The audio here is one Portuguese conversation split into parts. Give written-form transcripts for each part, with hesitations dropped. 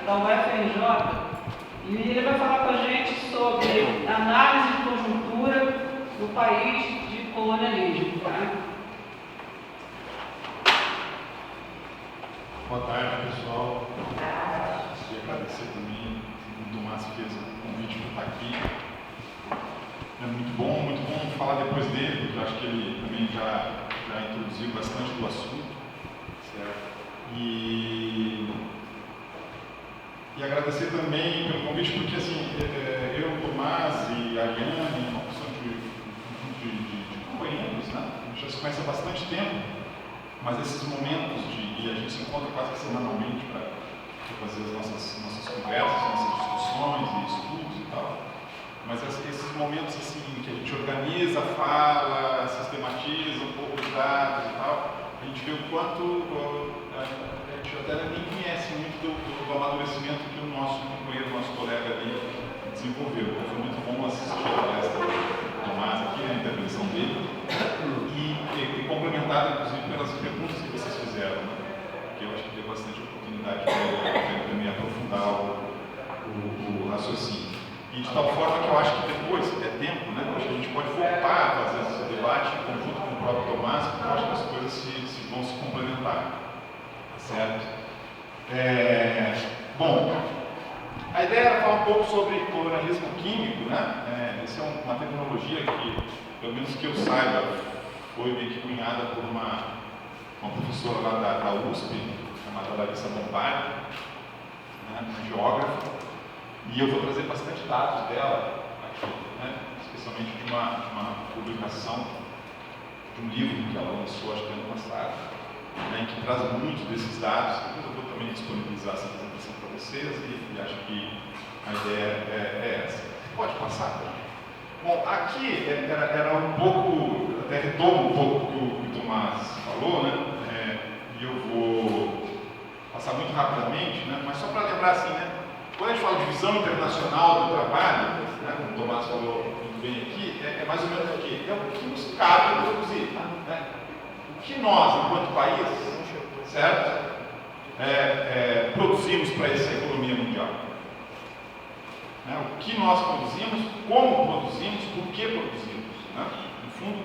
da UFRJ, e ele vai falar com a gente sobre análise de conjuntura do país de colonialismo. Tá? Boa tarde, pessoal. Queria agradecer também o Tomás que fez o convite para estar aqui. É muito bom falar depois dele, porque eu acho que ele também já introduziu bastante do assunto. Certo? E agradecer também pelo convite, porque assim, eu, o Tomás e a Ariane, uma opção de companheiros, né? A gente já se conhece há bastante tempo, mas esses momentos e a gente se encontra quase que semanalmente para fazer as nossas conversas, nossas discussões e estudos e tal. Mas esses momentos assim, que a gente organiza, fala, sistematiza um pouco os dados e tal, a gente vê o quanto a gente até nem conhece muito do amadurecimento que o nosso companheiro, nosso colega ali desenvolveu. Então, foi muito bom assistir a palestra do Tomás aqui, a intervenção dele, e complementado, inclusive, pelas perguntas que vocês fizeram, né? Que eu acho que deu bastante oportunidade para também aprofundar o raciocínio. E de tal forma que eu acho que depois, é tempo, né? Eu acho que a gente pode voltar a fazer esse debate em conjunto com o próprio Tomás, porque eu acho que as coisas vão se complementar. Certo? Bom, a ideia era falar um pouco sobre colonialismo químico, né? Essa é uma tecnologia que, pelo menos que eu saiba, foi meio que cunhada por uma professora lá da USP, chamada Larissa Bombardi, né? Uma geógrafa, e eu vou trazer bastante dados dela aqui, né? Especialmente de uma publicação de um livro que ela lançou, acho que ano passado, né, que traz muitos desses dados. Eu vou também disponibilizar essa apresentação para vocês e acho que a ideia é essa. Pode passar? Bom, aqui era um pouco, até retomo um pouco o que o Tomás falou, né, e eu vou passar muito rapidamente, né, mas só para lembrar assim, né, quando a gente fala de visão internacional do trabalho, né, como o Tomás falou muito bem aqui, é mais ou menos o quê? É o que nos cabe produzir, né? O que nós, enquanto país, certo? Produzimos para essa economia mundial. Né? O que nós produzimos, como produzimos, por que produzimos. Né? No fundo,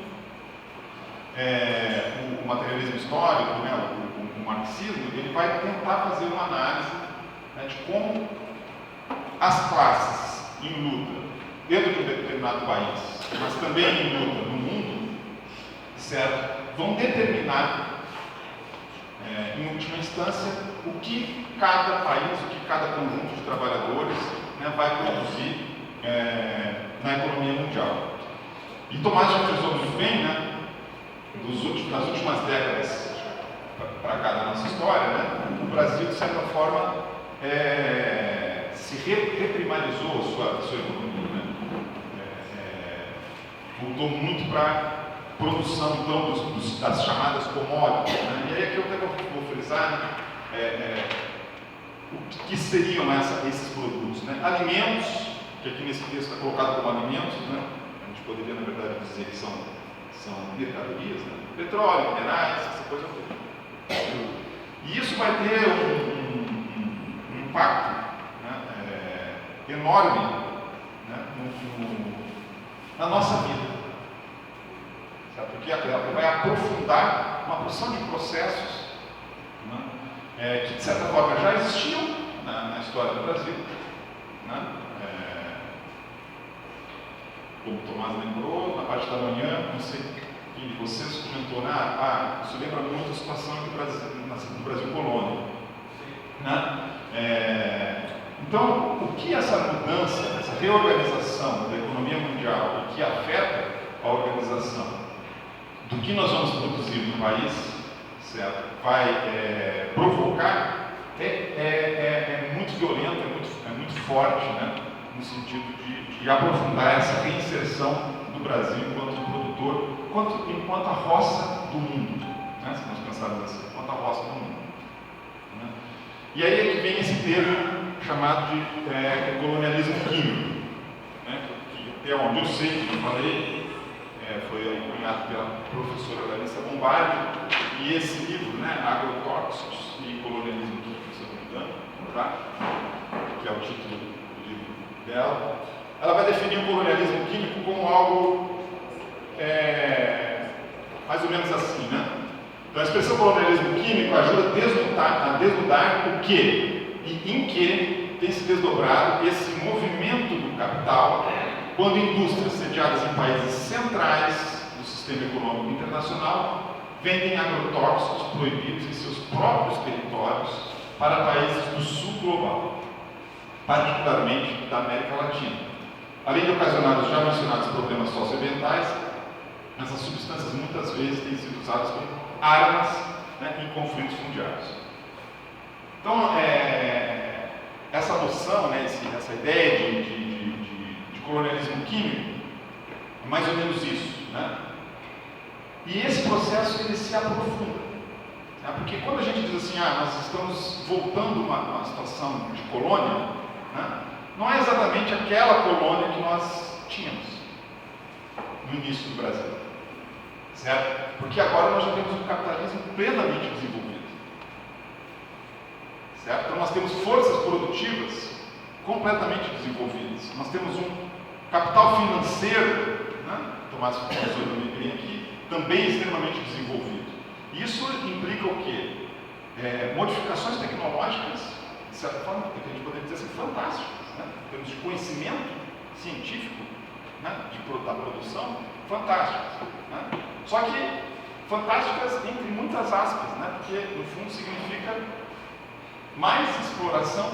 o materialismo histórico, né? o marxismo, ele vai tentar fazer uma análise, né, de como as classes em luta dentro de um determinado país, mas também em luta no mundo, certo? Vão determinar, em última instância, o que cada país, o que cada conjunto de trabalhadores, né, vai produzir na economia mundial. E Tomás já frisou muito bem, né, nas últimas décadas para cá da nossa história, né, o Brasil, de certa forma, se reprimarizou a sua economia, né? Voltou muito para produção, então, das chamadas commodities, né? E aí aqui eu até vou frisar, né, o que seriam esses produtos, né? Alimentos, que aqui nesse texto está colocado como alimentos, né? A gente poderia, na verdade, dizer que são mercadorias, né? Petróleo, minerais, essa coisa toda. E isso vai ter um impacto, né, enorme, né, na nossa vida. Porque ela vai aprofundar uma porção de processos, né, que de certa forma já existiam na história do Brasil, né, como o Tomás lembrou, na parte da manhã, não sei quem de vocês comentou, isso lembra muito a situação do Brasil colônia. Né? Então, o que essa mudança, essa reorganização da economia mundial, o que afeta a organização do que nós vamos produzir no país, certo? Vai provocar, é muito violento, é muito forte, né? No sentido de aprofundar essa reinserção do Brasil enquanto produtor, enquanto a roça do mundo, né? Se nós pensarmos assim, enquanto a roça do mundo. Né? E aí é que vem esse termo chamado de colonialismo químico, né? Que até onde eu sei, que eu falei, foi cunhado pela professora Larissa Bombardi, e esse livro, né, Agrotóxicos e Colonialismo Químico, se eu não me engano, tá? que é o título do livro dela, ela vai definir o colonialismo químico como algo mais ou menos assim, né? Então a expressão colonialismo químico ajuda a desnudar o que e em que tem se desdobrado esse movimento do capital quando indústrias sediadas em países centrais do sistema econômico internacional vendem agrotóxicos proibidos em seus próprios territórios para países do sul global, particularmente da América Latina. Além de ocasionar os já mencionados problemas socioambientais, essas substâncias muitas vezes têm sido usadas como armas, né, em conflitos mundiais. Então, essa noção, né, essa ideia de colonialismo químico é mais ou menos isso, né? E esse processo ele se aprofunda, né? Porque quando a gente diz assim, nós estamos voltando a uma situação de colônia, né, não é exatamente aquela colônia que nós tínhamos no início do Brasil, certo? Porque agora nós já temos um capitalismo plenamente desenvolvido, certo? Então nós temos forças produtivas completamente desenvolvidas, nós temos um capital financeiro, né? Tomás mencionou bem aqui, também extremamente desenvolvido. Isso implica o quê? Modificações tecnológicas, de certa forma, que a gente poderia dizer assim, fantásticas, né? Em termos de conhecimento científico, né? Da produção, fantásticas, né? Só que fantásticas entre muitas aspas, né? Porque no fundo significa mais exploração,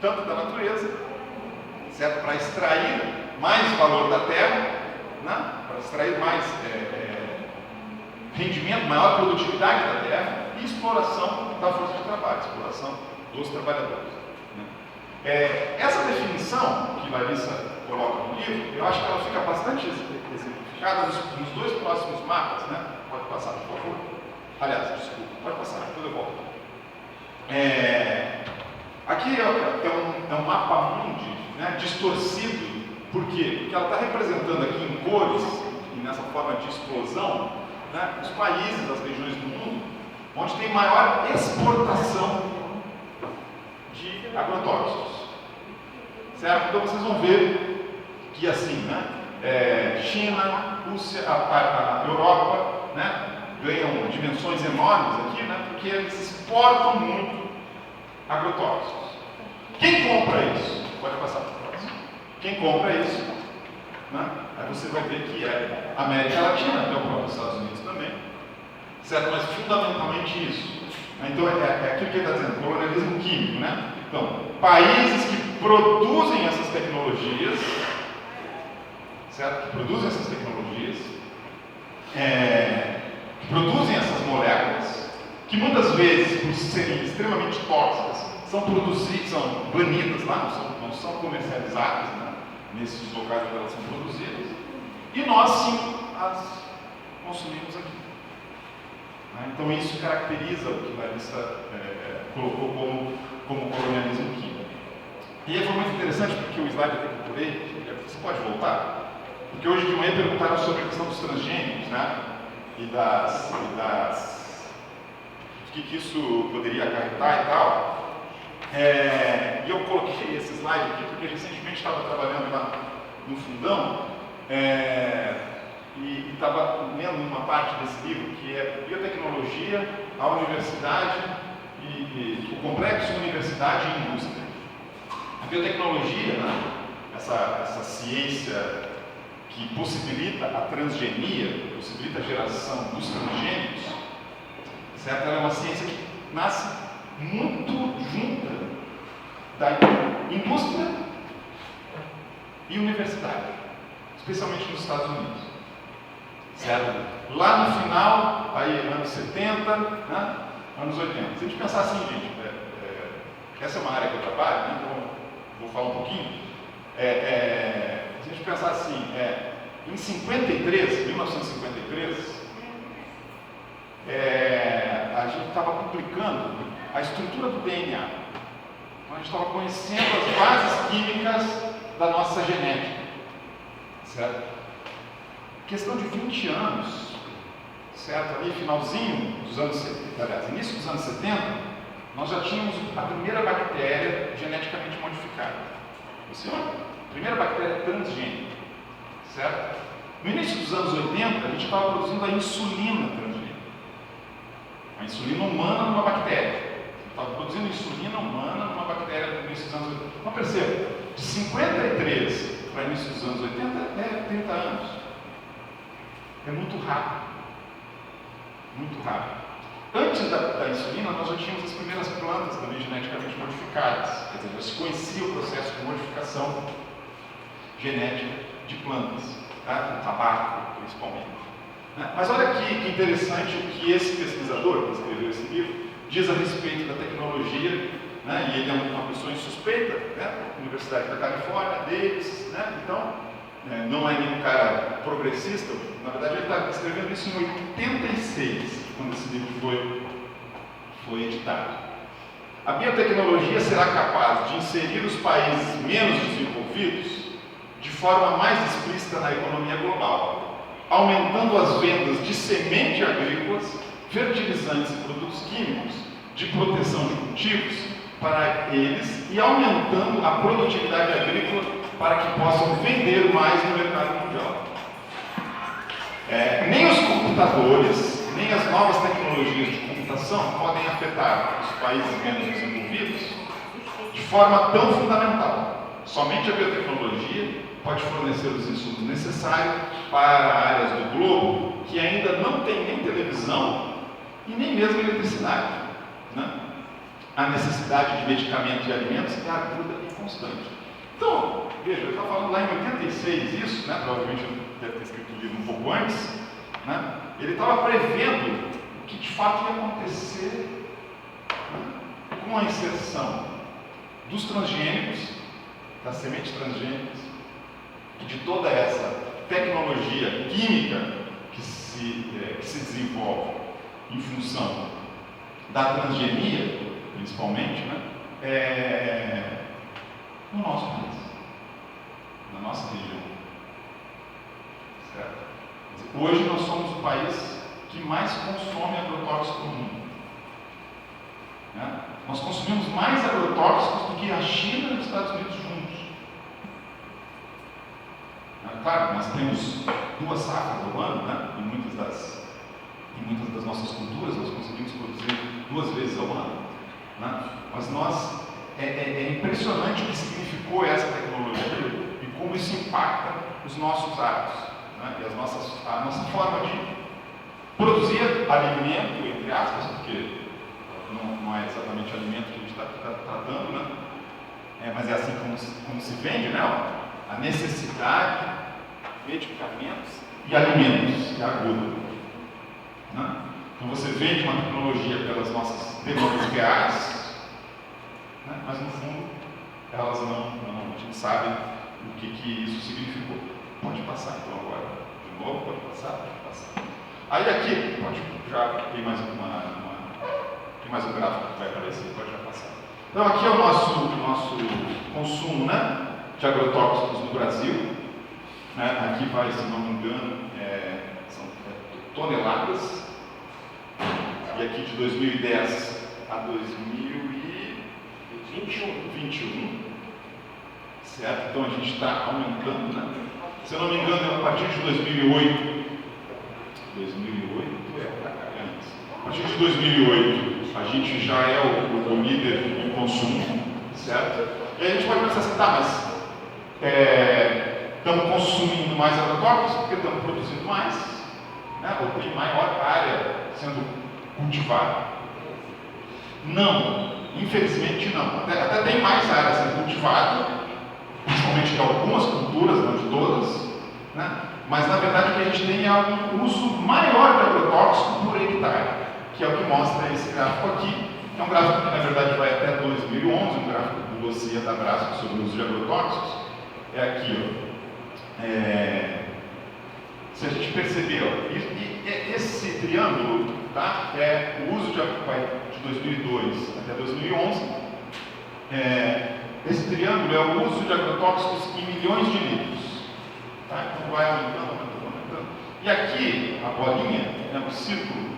tanto da natureza, certo? Para extrair mais valor da terra, né? Para extrair mais rendimento, maior produtividade da terra e exploração da força de trabalho, exploração dos trabalhadores, né? Essa definição que Larissa coloca no livro, eu acho que ela fica bastante exemplificada nos dois próximos mapas, né? Pode passar, por favor. Aliás, desculpa, pode passar, depois eu volto. Aqui é um mapa mundi, né, distorcido. Por quê? Porque ela está representando aqui em cores e nessa forma de explosão, né, os países, as regiões do mundo onde tem maior exportação de agrotóxicos, certo? Então vocês vão ver que assim, né, China, Rússia, a Europa, né, ganham dimensões enormes aqui, né, porque eles exportam muito agrotóxicos. Quem compra isso? Pode passar para o próximo. Quem compra isso, né, aí você vai ver que é a América Latina, até o próprio Estados Unidos também, certo? Mas fundamentalmente isso. Então é aquilo que ele está dizendo, colonialismo químico, né? Então, países que produzem essas tecnologias, certo? Que produzem essas tecnologias, que produzem essas moléculas, que muitas vezes, por serem extremamente tóxicas, são banidas lá, não são comercializadas, né, nesses locais onde elas são produzidas, e nós sim as consumimos aqui. Então isso caracteriza o que Larissa colocou como colonialismo químico. E foi muito interessante porque o slide que eu procurei, você pode voltar? Porque hoje de manhã perguntaram sobre a questão dos transgênicos, né? E que isso poderia acarretar e tal. E eu coloquei esse slide aqui porque recentemente estava trabalhando lá no Fundão e estava lendo uma parte desse livro que é Biotecnologia, a Universidade e o Complexo Universidade e Indústria. A biotecnologia, né, essa ciência que possibilita a transgenia, possibilita a geração dos transgênicos, certo? Ela é uma ciência que nasce muito junta da indústria e universidade, especialmente nos Estados Unidos, certo? Lá no final, aí anos 70, né, anos 80. Se a gente pensar assim, gente, essa é uma área que eu trabalho, né, então vou falar um pouquinho. Se a gente pensar assim, em 1953, a gente estava publicando a estrutura do DNA. Então a gente estava conhecendo as bases químicas da nossa genética, certo? Questão de 20 anos, certo? Ali finalzinho dos anos 70, aliás, início dos anos 70, nós já tínhamos a primeira bactéria geneticamente modificada. Ou seja, a primeira bactéria transgênica, certo? No início dos anos 80, a gente estava produzindo a insulina transgênica. A insulina humana numa bactéria. Estava produzindo insulina humana numa bactéria no início dos anos 80. Então perceba, de 53 para o início dos anos 80 é 30 anos. É muito rápido. Muito rápido. Antes da insulina, nós já tínhamos as primeiras plantas também geneticamente modificadas. Quer dizer, já se conhecia o processo de modificação genética de plantas, tá? O tabaco, principalmente. Mas olha aqui que interessante o que esse pesquisador que escreveu esse livro diz a respeito da tecnologia, né? E ele é uma pessoa insuspeita, né? Universidade da Califórnia, Davis, né? Então, não é nenhum cara progressista. Na verdade, ele está escrevendo isso em 86, quando esse livro foi editado. A biotecnologia será capaz de inserir os países menos desenvolvidos de forma mais explícita na economia global, aumentando as vendas de sementes agrícolas, fertilizantes e produtos químicos, de proteção de cultivos para eles e aumentando a produtividade agrícola para que possam vender mais no mercado mundial. Nem os computadores, nem as novas tecnologias de computação podem afetar os países menos desenvolvidos de forma tão fundamental. Somente a biotecnologia pode fornecer os insumos necessários para áreas do globo que ainda não tem nem televisão e nem mesmo eletricidade, né? A necessidade de medicamentos e alimentos é aguda e constante. Então, veja, ele está falando lá em 86 isso, né? Provavelmente eu deve ter escrito o livro um pouco antes, né? Ele estava prevendo o que de fato ia acontecer, né? Com a inserção dos transgênicos, das sementes transgênicas, e de toda essa tecnologia química que se desenvolve em função da transgenia, principalmente, né? No nosso país, na nossa região. Certo? Hoje nós somos o país que mais consome agrotóxicos no mundo. Né? Nós consumimos mais agrotóxicos do que a China e os Estados Unidos juntos. Claro, nós temos 2 safras ao ano, né? Em muitas das nossas culturas nós conseguimos produzir 2 vezes ao ano. Né? Mas é impressionante o que significou essa tecnologia e como isso impacta os nossos hábitos, né? E a nossa forma de produzir alimento, entre aspas, porque não é exatamente alimento que a gente está tratando, né? Mas é assim como se vende, né? A necessidade, medicamentos e alimentos, que é aguda. Né? Então você vende uma tecnologia pelas nossas demandas reais, né? Mas no fundo elas a gente sabe o que isso significou. Pode passar então agora, de novo, pode passar. Aí aqui, tem mais um gráfico que vai aparecer, pode já passar. Então aqui é o nosso consumo, né, de agrotóxicos no Brasil. Né? Aqui vai, se não me engano, são toneladas. E aqui de 2010 a 2021, certo? Então a gente está aumentando, né? Se eu não me engano, a partir de 2008 a partir de 2008 a gente já é o líder em consumo, certo? E aí a gente pode pensar assim, tá, mas estamos consumindo mais agrotóxicos porque estamos produzindo mais, né? Ou tem maior área sendo cultivada? Não, infelizmente não. Até tem mais área sendo cultivada, principalmente de algumas culturas, não de todas, né? Mas na verdade o que a gente tem é um uso maior de agrotóxico por hectare, que é o que mostra esse gráfico aqui. É um gráfico que na verdade vai até 2011, um gráfico do dossiê da Brasco sobre o uso de agrotóxicos. É aqui, ó. Se a gente perceber, ó, esse triângulo, tá, é o uso de 2002 até 2011. Esse triângulo é o uso de agrotóxicos em milhões de litros. Tá? Então vai aumentando. E aqui, a bolinha, né, o círculo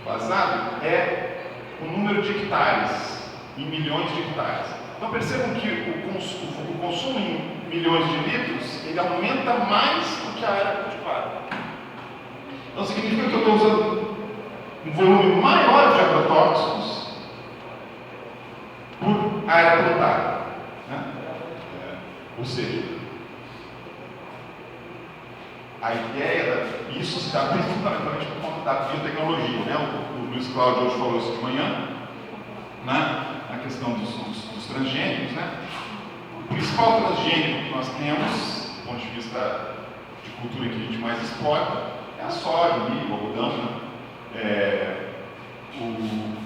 vazado, é o número de hectares, em milhões de hectares. Então percebam que o consumo em milhões de litros, ele aumenta mais do que a área cultivada. Então significa que eu estou usando um volume maior de agrotóxicos por área plantada, né? Ou seja, a ideia, isso se dá fundamentalmente por conta da biotecnologia, né? O Luiz Cláudio hoje falou isso de manhã, né? A questão dos transgênicos, né? O principal transgênico que nós temos, do ponto de vista de cultura que a gente mais exporta, é a soja, o milho, o algodão, né?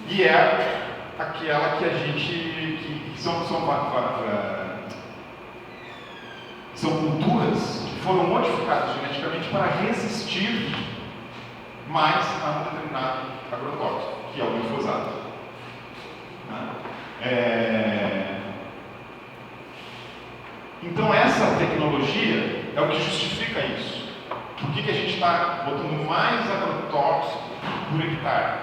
E é aquela que a gente, que são culturas que foram modificadas geneticamente para resistir mais a um determinado agrotóxico, que é o glifosato. Então essa tecnologia é o que justifica isso. Por que a gente está botando mais agrotóxico por hectare?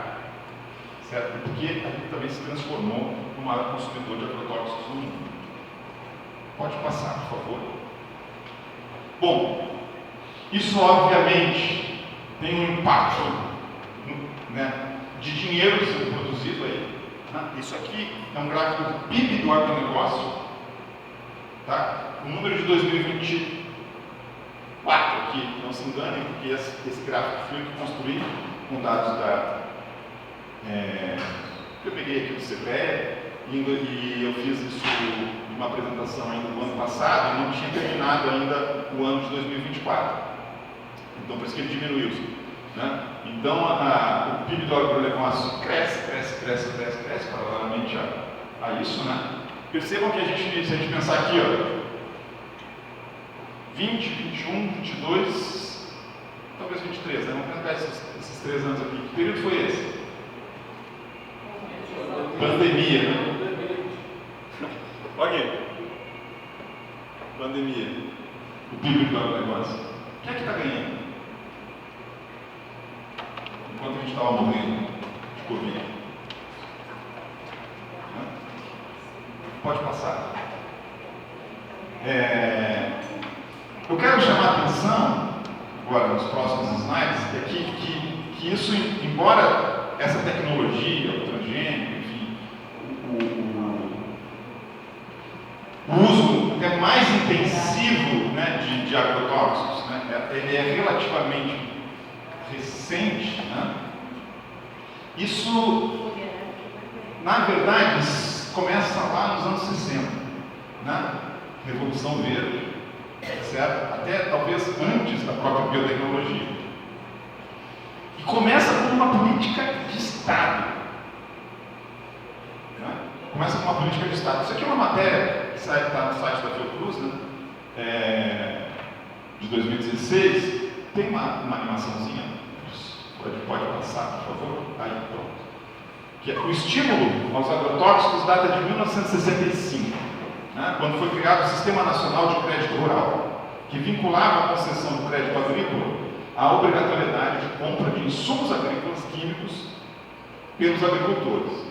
Certo? Porque a gente também se transformou no maior consumidor de agrotóxicos do mundo. Pode passar, por favor. Bom, isso obviamente tem um impacto, né, de dinheiro sendo produzido aí. Né? Isso aqui é um gráfico do PIB do agronegócio. Tá? O número de 2024 aqui, não se enganem, porque esse gráfico foi eu que construí com dados que eu peguei aqui do CPE e eu fiz isso em uma apresentação ainda do ano passado e não tinha terminado ainda o ano de 2024. Então, por isso que ele diminuiu. Né? Então, o PIB do agronegócio cresce paralelamente a isso. Né? Percebam que se a gente pensar aqui, ó, 20, 21, 22, talvez 23, né? Vamos pegar esses 3 anos aqui. Que período foi esse? Pandemia, né? Olha aqui. Pandemia. O PIB do agronegócio. Quem é que está ganhando? Enquanto a gente estava morrendo de Covid. Pode passar. Eu quero chamar a atenção, agora nos próximos slides, que isso, embora essa tecnologia, o transgênico, enfim, o uso até mais intensivo, né, de agrotóxicos, né, ele é relativamente recente, né? Isso, na verdade, começa lá nos anos 60, né? Revolução Verde, certo? Até talvez antes da própria biotecnologia. E começa com uma política de Estado. Né? Começa com uma política de Estado. Isso aqui é uma matéria que está no site da Fiocruz, né? De 2016. Tem uma animaçãozinha. Pode passar, por favor. Aí, pronto. Que o estímulo aos agrotóxicos data de 1965, né, quando foi criado o Sistema Nacional de Crédito Rural, que vinculava a concessão do crédito agrícola à obrigatoriedade de compra de insumos agrícolas químicos pelos agricultores.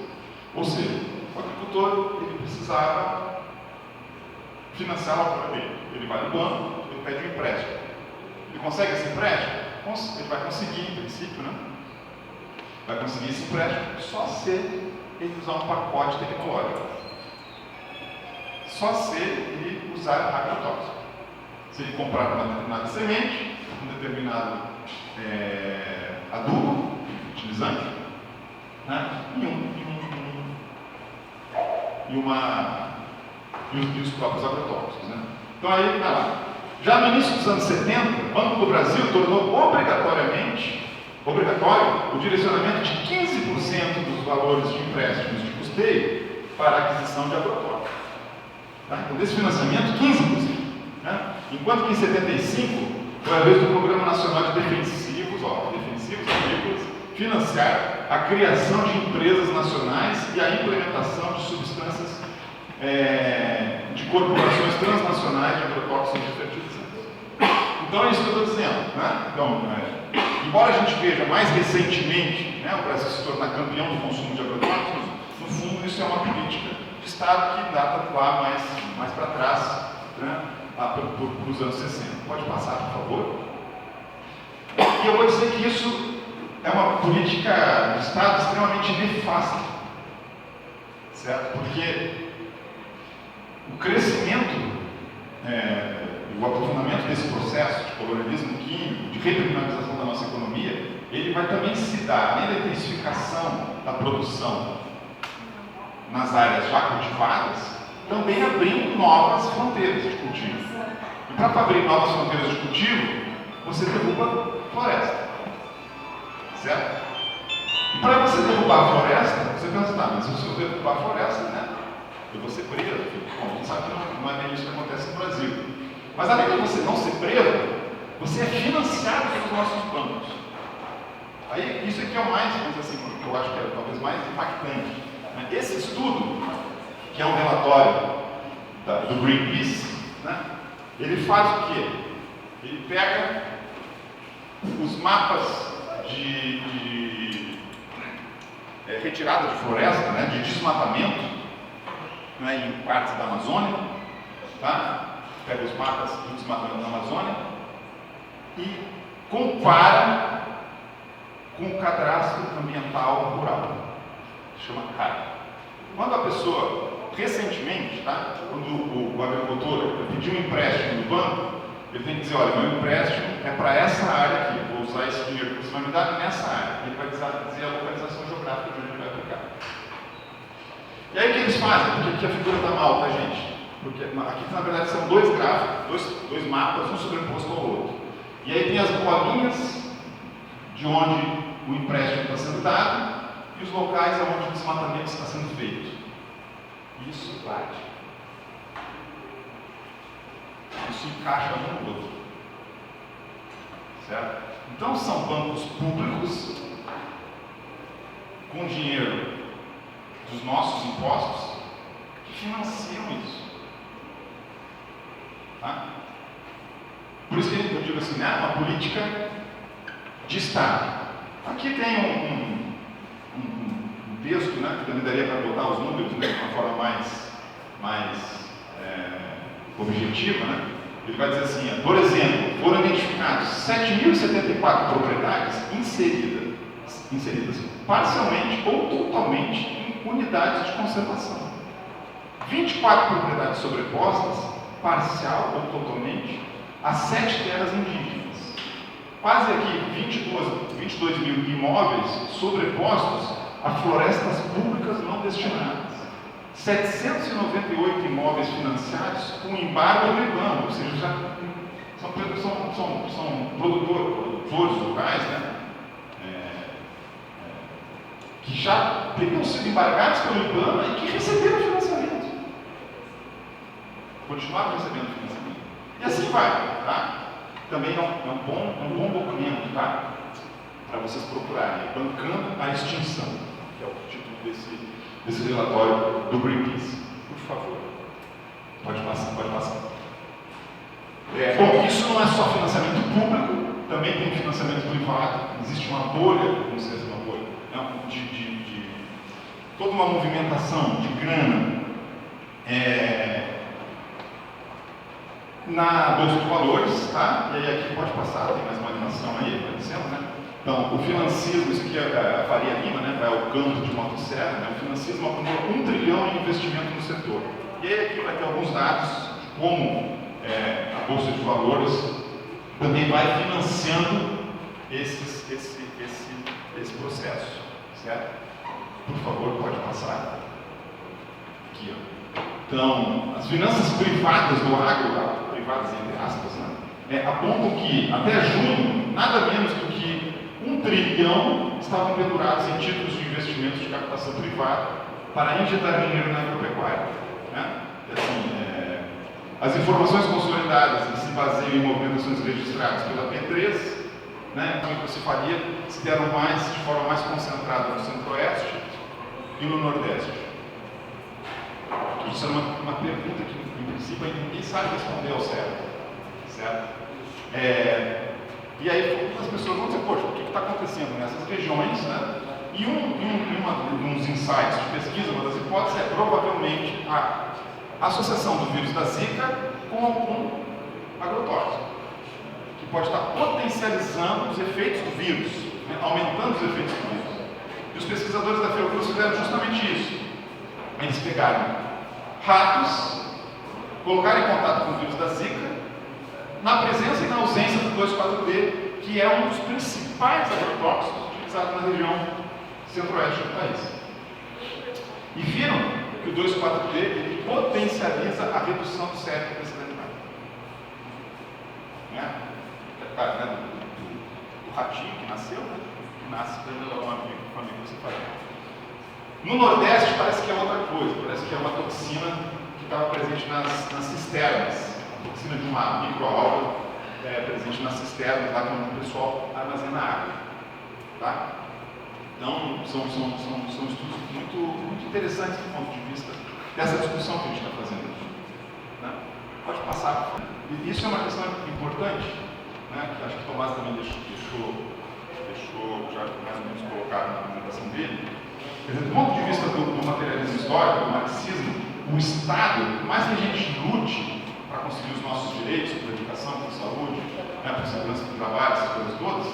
Ou seja, o agricultor ele precisava financiar a obra dele. Ele vai no banco, ele pede um empréstimo. Ele consegue esse empréstimo? Ele vai conseguir, em princípio, né? Vai conseguir esse empréstimo só se ele usar um pacote tecnológico. Só se ele usar agrotóxico. Se ele comprar uma determinada semente, um determinado adubo, utilizante, né? E os próprios agrotóxicos. Né? Então aí, vai lá. Já no início dos anos 70, o Banco do Brasil tornou obrigatório o direcionamento de 15% dos valores de empréstimos de custeio para a aquisição de agrotóxicos. Tá? Então, desse financiamento, 15%. Né? Enquanto que em 75, foi a vez do Programa Nacional de Defensivos Agrícolas, financiar a criação de empresas nacionais e a implementação de substâncias de corporações transnacionais de agrotóxicos e de fertilizantes. Então é isso que eu estou dizendo. Né? Então, embora a gente veja mais recentemente, né, o Brasil se tornar campeão do consumo de agrotóxicos, isso é uma política de Estado que data lá mais para trás, né, para os anos 60. Pode passar, por favor? E eu vou dizer que isso é uma política de Estado extremamente nefasta, certo? Porque o crescimento, o aprofundamento desse processo de colonialismo químico, de recriminalização da nossa economia, ele vai também se dar, além da intensificação da produção nas áreas já cultivadas, também abrindo novas fronteiras de cultivo. E para abrir novas fronteiras de cultivo, você derruba floresta, certo? E para você derrubar a floresta, você pensa, tá, mas se eu derrubar a floresta, né, eu vou ser preso. Bom, a gente sabe que não é bem isso que acontece no Brasil. Mas além de você não ser preso, você é financiado pelos nossos bancos. Aí, isso aqui é o mais, vamos dizer assim, que eu acho que é talvez mais impactante. Esse estudo, que é um relatório do Greenpeace, né, ele faz o quê? Ele pega os mapas de retirada de floresta, né, de desmatamento, né, em partes da Amazônia, tá? Pega os mapas do desmatamento da Amazônia e compara com o cadastro ambiental rural, que chama CAR. Quando a pessoa, recentemente, tá? Quando o agricultor pediu um empréstimo no banco, ele tem que dizer, olha, meu empréstimo é para essa área aqui, eu vou usar esse dinheiro que você vai me dar nessa área. Ele vai dizer a localização geográfica de onde ele vai aplicar. E aí o que eles fazem? Por que a figura está mal, tá, gente? Porque aqui, na verdade, são dois gráficos, dois mapas, um sobreposto ao outro. E aí tem as bolinhas de onde o empréstimo está sendo dado e os locais onde o desmatamento está sendo feito. Isso bate. Isso encaixa um no outro. Certo? Então são bancos públicos com dinheiro dos nossos impostos que financiam isso. Tá? Por isso que eu digo assim, né? Uma política de Estado. Aqui tem um texto, né, que também daria para botar os números, né, de uma forma mais objetiva, né? Ele vai dizer assim, por exemplo, foram identificados 7.074 propriedades inseridas parcialmente ou totalmente em unidades de conservação. 24 propriedades sobrepostas, parcial ou totalmente, a 7 terras indígenas. Quase aqui 22 mil imóveis sobrepostos a florestas públicas não destinadas. 798 imóveis financiados com embargo do IBAMA, ou seja, já são produtores locais, né, que já teriam sido embargados pelo IBAMA e que receberam financiamento. Continuaram recebendo financiamento. E assim vai, tá? Também é um bom documento, tá? Para vocês procurarem, Bancando a Extinção, que é o título desse relatório do Greenpeace. Por favor. Pode passar. Bom, isso não é só financiamento público, também tem financiamento privado. Existe uma bolha, não sei se é uma bolha, de toda uma movimentação de grana na Bolsa de Valores, tá? E aí aqui pode passar, tem mais uma animação aí aparecendo, né? Então, o financismo, isso aqui é a Faria Lima, né? Vai ao campo de motosserra, né? O financismo acumula 1 trilhão em investimento no setor. E aí aqui vai ter alguns dados de como a Bolsa de Valores também vai financiando esse processo, certo? Por favor, pode passar. Aqui, ó. Então, as finanças privadas do agro, privadas entre aspas, né, apontam que até junho, nada menos do que 1 trilhão estavam pendurados em títulos de investimentos de captação privada para injetar dinheiro na agropecuária. Né? Assim, as informações consolidadas se baseiam em movimentações registradas pela P3, né, como se faria se deram de forma mais concentrada no Centro-Oeste e no Nordeste. Isso é uma pergunta que, em princípio, ninguém sabe responder ao certo? E aí as pessoas vão dizer, poxa, o que está acontecendo nessas regiões, né? E uns insights de pesquisa, uma das hipóteses é provavelmente a associação do vírus da Zika com algum agrotóxico, que pode estar potencializando os efeitos do vírus, né, aumentando os efeitos do vírus. E os pesquisadores da Fiocruz fizeram justamente isso. Eles pegaram ratos, colocaram em contato com o vírus da Zika, na presença e na ausência do 2,4-D, que é um dos principais agrotóxicos utilizados na região centro-oeste do país. E viram que o 2,4-D ele potencializa a redução do cérebro desse animal. Né? Do ratinho que nasceu, né? Que nasce pela família que você faz. No Nordeste parece que é outra coisa, parece que é uma toxina que estava presente nas cisternas, a toxina de uma microalga presente nas cisternas, lá onde o pessoal armazena água. Tá? Então, são estudos muito interessantes do ponto de vista dessa discussão que a gente está fazendo aqui. Né? Pode passar. E isso é uma questão importante, né? Que acho que o Tomás também deixou já mais ou menos colocado na apresentação dele. Quer dizer, do ponto de vista do materialismo histórico, do marxismo, o Estado, por mais que a gente lute para conseguir os nossos direitos, por educação, por saúde, né, por segurança do trabalho, essas coisas todas,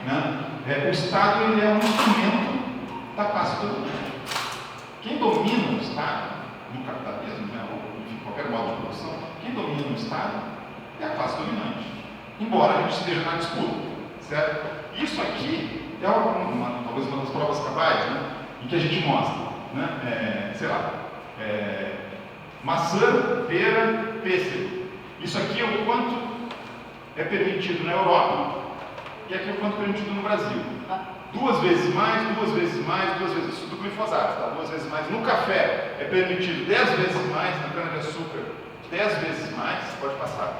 né, o Estado ele é um instrumento da classe dominante. Quem domina o Estado, no capitalismo, né, ou enfim, qualquer modo de produção, quem domina o Estado é a classe dominante, embora a gente esteja na disputa, certo? Isso aqui é talvez uma das provas cabais, né, em que a gente mostra, né, sei lá, maçã, pera, pêssego. Isso aqui é o quanto é permitido na Europa e aqui é o quanto é permitido no Brasil. 2 vezes mais, 2 vezes mais, 2 vezes isso do glifosato, tá? 2 vezes mais. No café é permitido 10 vezes mais, na cana-de-açúcar 10 vezes mais, pode passar.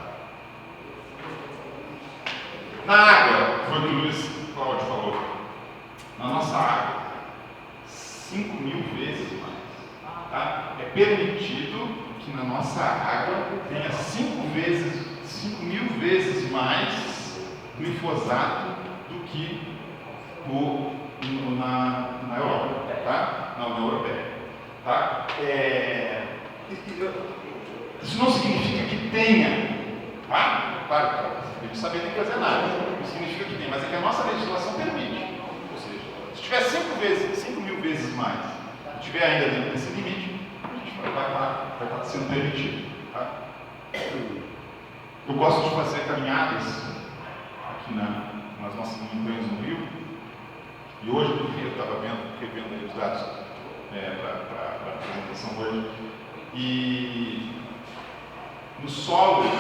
Na água, foi o que o Luiz Cláudio falou. Na nossa água, 5.000 vezes mais. Tá? É permitido que na nossa água tenha 5.000 vezes mais glifosato do que na Europa, tá? Na União Europeia. Tá? Isso não significa que tenha, tá? Claro, a gente saber tem que fazer nada. Não significa que tem, mas é que a nossa legislação permite. Ou seja, se tiver 5.000 vezes mais, e tiver ainda dentro desse limite, a gente vai estar sendo permitido. Tá? Eu gosto de fazer caminhadas aqui nas nossas montanhas no Rio, e hoje eu estava revendo aí os dados para a apresentação hoje, e no solo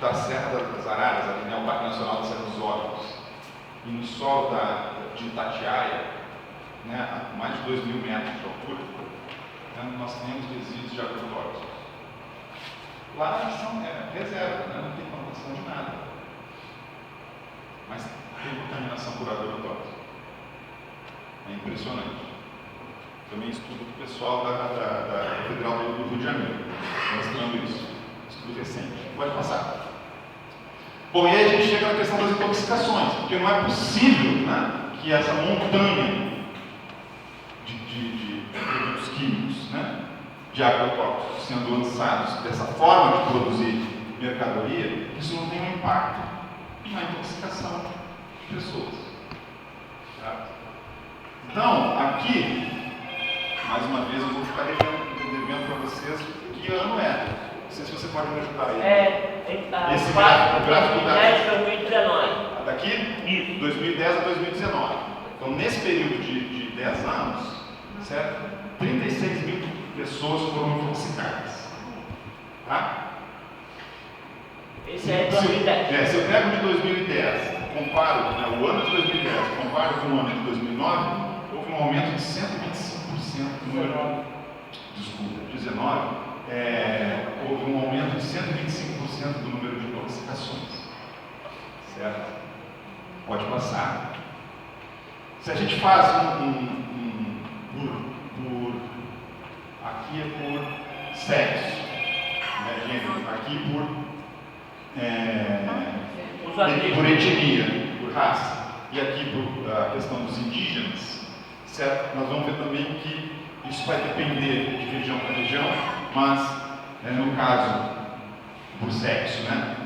da Serra das Araras, ali, né, o Parque Nacional da Serra dos Óbidos, e no solo de Itatiaia, né, a mais de 2.000 metros de altura, né, nós temos resíduos de agrotóxicos. Lá são reserva, né, não tem plantação de nada, mas tem contaminação por agrotóxico. É impressionante. Também estudo com o pessoal da Federal do Rio de Janeiro, mostrando isso. Estudo recente. Pode passar. Bom, e aí a gente chega na questão das intoxicações, porque não é possível, né, que essa montanha de produtos químicos, né, de agrotóxicos sendo lançados dessa forma de produzir mercadoria, isso não tem um impacto na intoxicação de pessoas. Tá? Então, aqui, mais uma vez, eu vou ficar devendo para vocês que ano é. Não sei se você pode me ajudar aí. Esse gráfico da 2019. Daqui? Isso. 2010 a 2019. Então, nesse período de 10 anos, certo? 36 mil pessoas foram intoxicadas. Tá? Esse é 2010. Se eu pego de 2010, comparo, né, o ano de 2010, comparo com o ano de 2009, houve um aumento de 125% no número. Desculpa, 19. Houve um aumento de 125% do número de intoxicações. Certo? Pode passar. Se a gente faz aqui é por sexo, né, gênero, aqui por etnia, por raça. e aqui a questão dos indígenas, certo? Nós vamos ver também que isso vai depender de região para região, mas no caso, por sexo, né?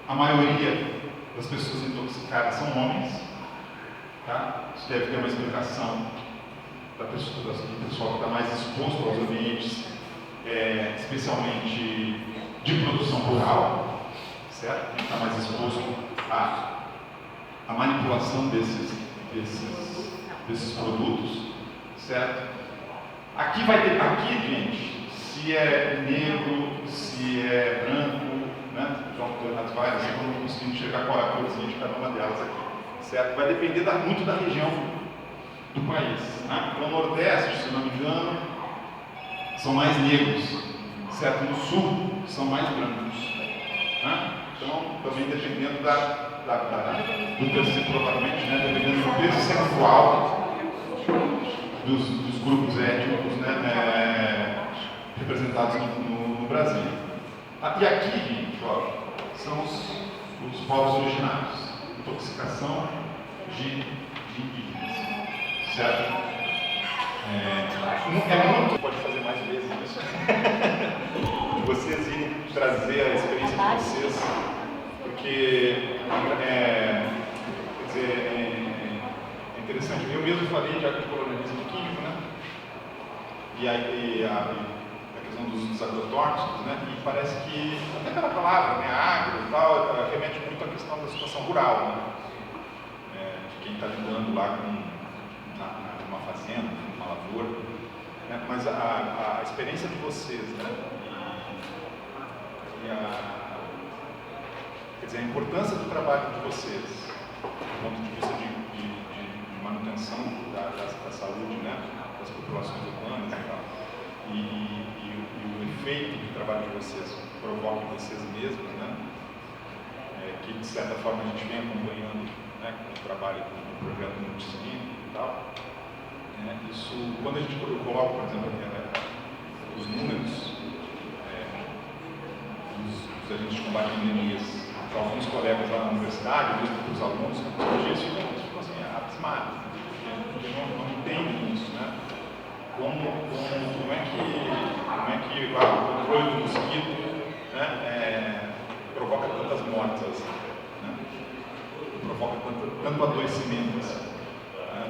A maioria das pessoas intoxicadas são homens, tá? Isso deve ter uma explicação do pessoal que está mais exposto aos ambientes, especialmente de produção rural, certo? Quem está mais exposto à manipulação desses produtos, certo? Aqui vai ter, gente, se é negro, se é branco, né? João Renato vai, eu não consigo enxergar qual é a corzinha de cada uma delas aqui, certo? Vai depender muito da região do país, né? No Nordeste, se não me engano, são mais negros, certo? No Sul, são mais brancos, né? Então, também dependendo do terceiro, provavelmente, né? Dependendo do peso sexual dos grupos étnicos, né? Representados no Brasil. E aqui, gente, ó, são os povos originários, intoxicação de indígenas, certo? Muito, pode fazer mais vezes isso, vocês irem trazer a experiência de vocês, porque é interessante. Eu mesmo falei de agrocolonialismo químico, né? E aí a questão dos agrotóxicos, né? E parece que até aquela palavra, né, agro e tal, remete muito à questão da situação rural, né? De quem está lidando lá numa fazenda, numa lavoura, né? Mas a experiência de vocês, né? Quer dizer, a importância do trabalho de vocês, do ponto de vista de manutenção da saúde, né? Das populações urbanas e tal. E o efeito que o trabalho de vocês provoca em vocês mesmos, né? Que de certa forma a gente vem acompanhando, né, com o trabalho do projeto Multicine e tal. Isso, quando a gente coloca, por exemplo, os números dos agentes de combate a endemias para alguns colegas lá na universidade, mesmo para os alunos, eles ficam assim, abismados, porque não entendem isso, né? Como é que o controle do mosquito, né, provoca tantas mortes assim, né? Provoca tanto adoecimento assim, né?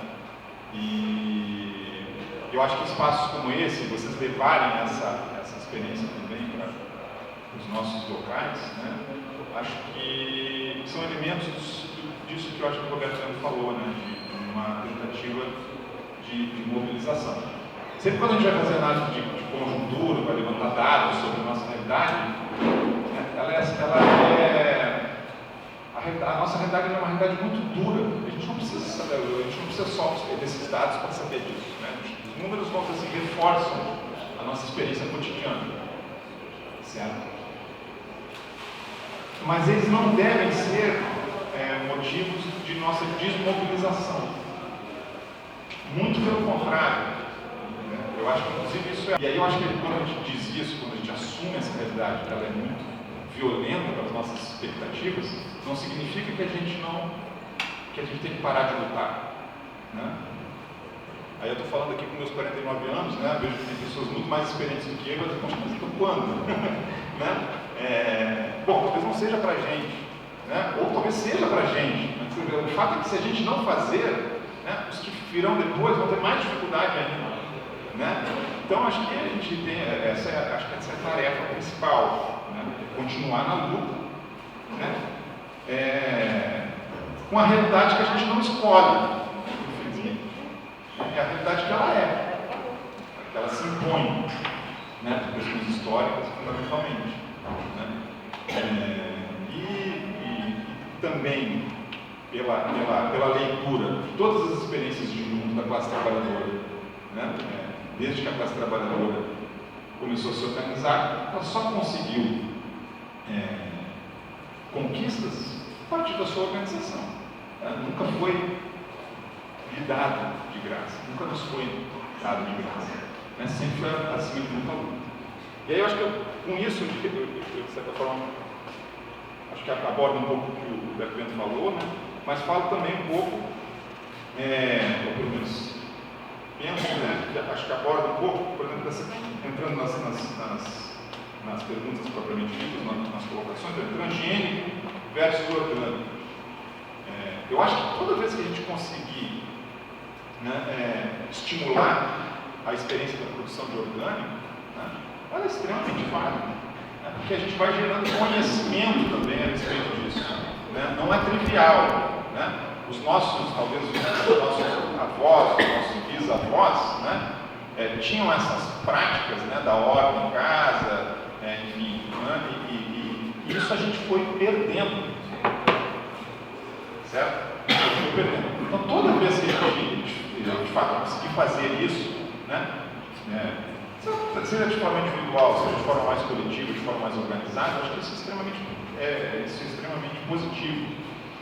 E eu acho que espaços como esse, vocês levarem essa experiência também para os nossos locais, né? Acho que são elementos disso que eu acho que o Roberto Leandro falou, né? De uma tentativa de mobilização. Sempre quando a gente vai fazer análise de conjuntura, vai levantar dados sobre a nossa realidade, né, a nossa realidade é uma realidade muito dura. A gente não precisa só desses dados para saber disso, né? Os números, vão assim, reforçam a nossa experiência cotidiana, certo? Mas eles não devem ser motivos de nossa desmobilização. Muito pelo contrário. Eu acho que, inclusive, isso E aí eu acho que quando a gente diz isso, quando a gente assume essa realidade, que ela é muito violenta para as nossas expectativas, não significa que a gente tem que parar de lutar, né? Aí eu estou falando aqui com meus 49 anos, né? Vejo que tem pessoas muito mais experientes do que eu, mas então quando? Né? Bom, talvez não seja para a gente, né? Ou talvez seja para a gente, mas o fato é que se a gente não fazer, né, os que virão depois vão ter mais dificuldade ainda, né? Então acho que a gente tem essa é a tarefa principal, né? Continuar na luta, né? Com a realidade que a gente não escolhe, infelizmente. É a realidade que ela é, que ela se impõe, né? Por questões históricas, fundamentalmente, né? E também pela leitura de todas as experiências de mundo da classe trabalhadora, né? Desde que a classe trabalhadora começou a se organizar, ela só conseguiu conquistas a partir da sua organização. Nunca foi lhe dado de graça, nunca nos foi dado de graça, né? Sempre foi acima de muita luta. E aí eu acho que com isso, eu, de certa forma, acho que aborda um pouco o que o Beto falou, né? Mas falo também um pouco ou pelo menos penso, né, que acho que aborda um pouco, por exemplo, entrando nas perguntas propriamente ditas, nas colocações, transgênico versus orgânico. Eu acho que toda vez que a gente conseguir, né, estimular a experiência da produção de orgânico, né, ela é extremamente válida, né, porque a gente vai gerando conhecimento também a respeito disso, né, não é trivial, né, talvez os nossos avós, os nossos bisavós, né, tinham essas práticas, né, da horta em casa, enfim, né, e isso a gente foi perdendo, certo? Foi perdendo. Então, toda vez que a gente, de fato, conseguir fazer isso, né, seja de forma individual, seja de forma mais coletiva, de forma mais organizada, eu acho que isso é extremamente positivo.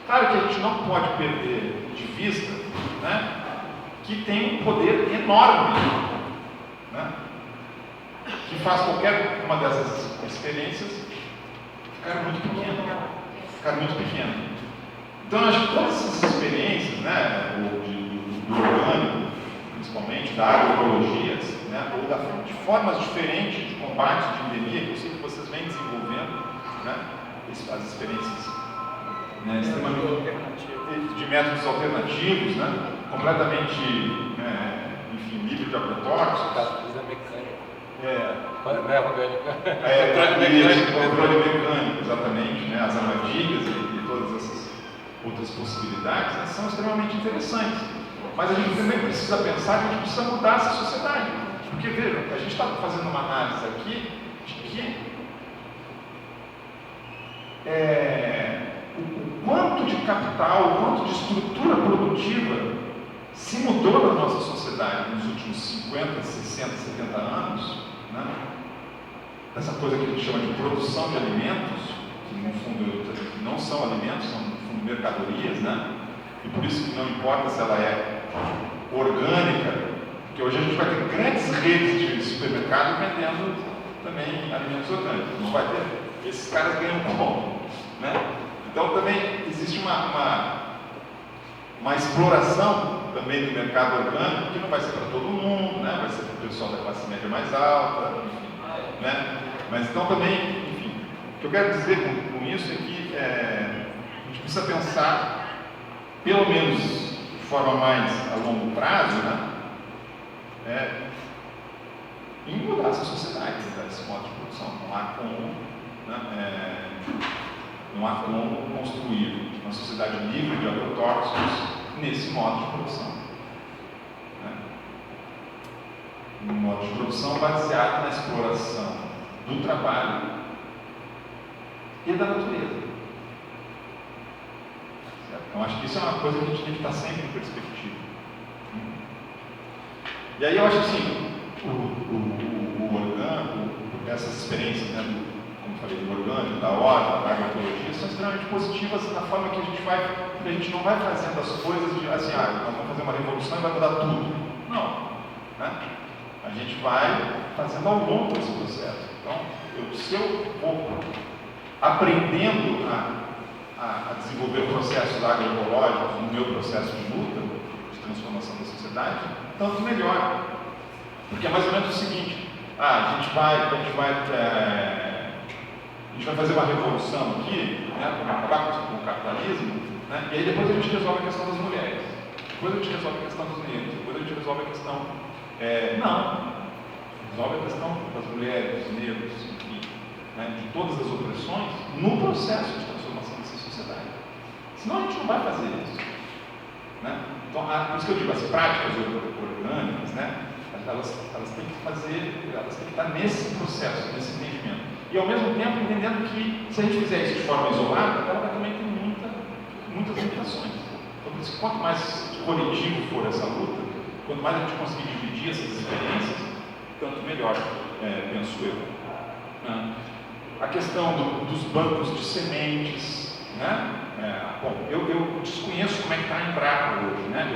Claro que a gente não pode perder de vista, né, que tem um poder enorme, né, que faz qualquer uma dessas experiências ficar muito pequena. Então, eu acho que todas essas experiências, né, do orgânico, principalmente, da agroecologia, né, ou de formas diferentes de combate de endemia, que eu sei que vocês vêm desenvolvendo, né, as experiências, né, extremamente de métodos alternativos, né, completamente, enfim, livre de agrotóxicos. Da mecânica. Controle mecânico. Controle mecânico, exatamente, né, as armadilhas e todas essas outras possibilidades, né, são extremamente interessantes. Mas a gente também precisa pensar que a gente precisa mudar essa sociedade. Porque, vejam, a gente está fazendo uma análise aqui de que o quanto de capital, o quanto de estrutura produtiva se mudou na nossa sociedade nos últimos 50, 60, 70 anos, né? Essa coisa que a gente chama de produção de alimentos, que no fundo não são alimentos, são no fundo mercadorias, né? E por isso que não importa se ela é orgânica, porque hoje a gente vai ter grandes redes de supermercado vendendo também alimentos orgânicos. Não vai ter. Esses caras ganham como, né? Então também existe uma exploração também do mercado orgânico, que não vai ser para todo mundo, né? Vai ser para o pessoal da classe média mais alta, enfim, né? Mas então também, enfim, o que eu quero dizer com isso é que a gente precisa pensar, pelo menos de forma mais a longo prazo, né? Em mudar essa sociedade, mudar esse modo de produção. Não há como construir uma sociedade livre de agrotóxicos nesse modo de produção. Né? Um modo de produção baseado na exploração do trabalho e da natureza. Certo? Então, acho que isso é uma coisa que a gente tem que estar sempre em perspectiva. E aí eu acho assim, o orgânico, essas experiências, né, como eu falei, do orgânico, da horta, da agroecologia, são extremamente positivas na forma que a gente não vai fazendo as coisas de assim, nós vamos fazer uma revolução e vai mudar tudo. Não. Né? A gente vai fazendo ao longo desse processo. Então, se eu vou aprendendo a desenvolver processos agroecológicos no meu processo de luta, de transformação da sociedade, tanto melhor. Porque é mais ou menos o seguinte, a gente vai fazer uma revolução aqui, né, para acabar com o capitalismo, né, e aí depois a gente resolve a questão das mulheres, depois a gente resolve a questão dos negros, depois a gente resolve a questão... resolve a questão das mulheres, dos negros, enfim, né, de todas as opressões no processo de transformação dessa sociedade. Senão a gente não vai fazer isso. Né? Então, por isso que eu digo, as práticas orgânicas, né, elas têm que estar nesse processo, nesse entendimento. E ao mesmo tempo entendendo que se a gente fizer isso de forma isolada, ela vai também ter muitas limitações. Então, por isso que quanto mais coletivo for essa luta, quanto mais a gente conseguir dividir essas experiências, tanto melhor, penso eu. A questão dos bancos de sementes, né? Bom, eu desconheço como é que está a Embrapa hoje, né?